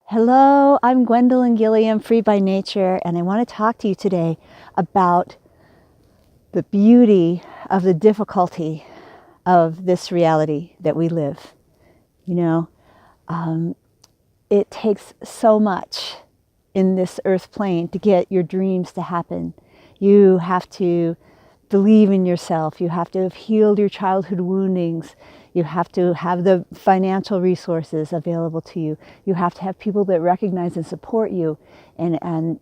Hello, I'm Gwendolyn Gilliam, Free by Nature, and I want to talk to you today about the beauty of the difficulty of this reality that we live. You know, it takes so much in this earth plane to get your dreams to happen. You have to believe in yourself. You have to have healed your childhood woundings. You have to have the financial resources available to you. You have to have people that recognize and support you, and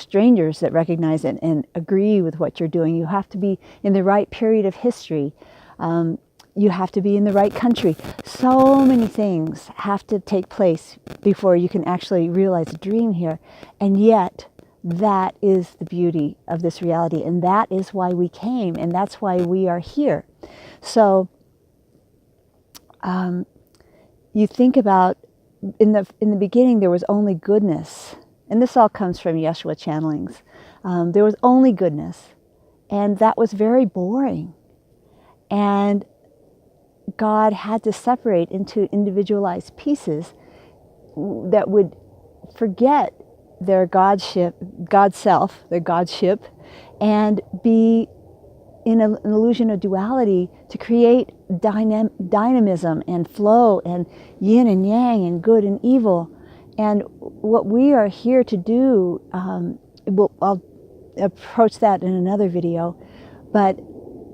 strangers that recognize it and agree with what you're doing. You have to be in the right period of history. You have to be in the right country. So many things have to take place before you can actually realize a dream here. And yet, that is the beauty of this reality. And that is why we came. And that's why we are here. So, you think about in the beginning there was only goodness, and this all comes from Yeshua channelings. There was only goodness, and that was very boring. And God had to separate into individualized pieces that would forget their godship, God self, their godship, and be in an illusion of duality to create dynamism and flow and yin and yang and good and evil. And what we are here to do, I'll approach that in another video, but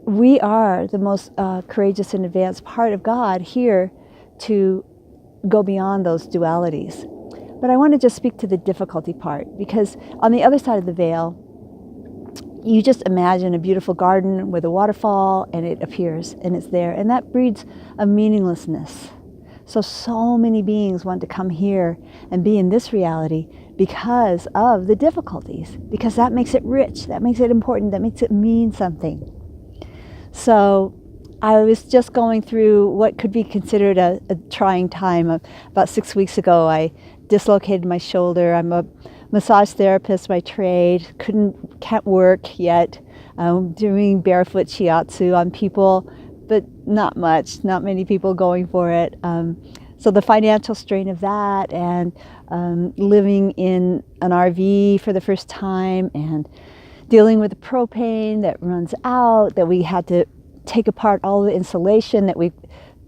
we are the most courageous and advanced part of God here to go beyond those dualities. But I want to just speak to the difficulty part, because on the other side of the veil, you just imagine a beautiful garden with a waterfall, and it appears and it's there, and that breeds a meaninglessness. So many beings want to come here and be in this reality because of the difficulties, because that makes it rich, that makes it important, that makes it mean something. So I was just going through what could be considered a trying time. About 6 weeks ago, I dislocated my shoulder. I'm a massage therapist by trade. Can't work yet. Doing barefoot shiatsu on people, but not many people going for it. So the financial strain of that, and living in an RV for the first time, and dealing with the propane that runs out, that we had to take apart all the insulation that we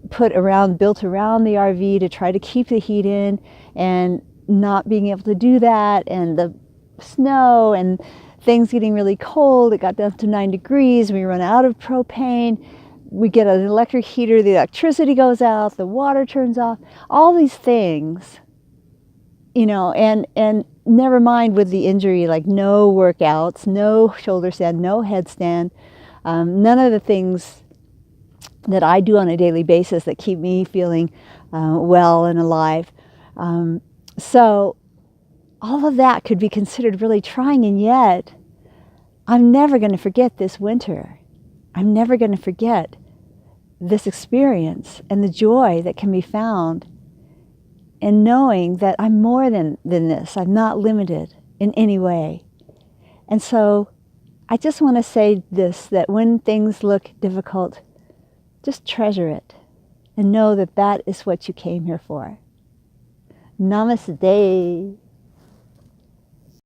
built around the RV to try to keep the heat in, and not being able to do that, and the snow and things getting really cold. It got down to 9 degrees. We run out of propane. We get an electric heater. The electricity goes out. The water turns off. All these things, and never mind with the injury, like no workouts, no shoulder stand, no headstand, none of the things that I do on a daily basis that keep me feeling well and alive. So all of that could be considered really trying, and yet I'm never going to forget this winter. I'm never going to forget this experience and the joy that can be found in knowing that I'm more than this. I'm not limited in any way. And so I just want to say this, that when things look difficult, just treasure it and know that that is what you came here for. Namaste.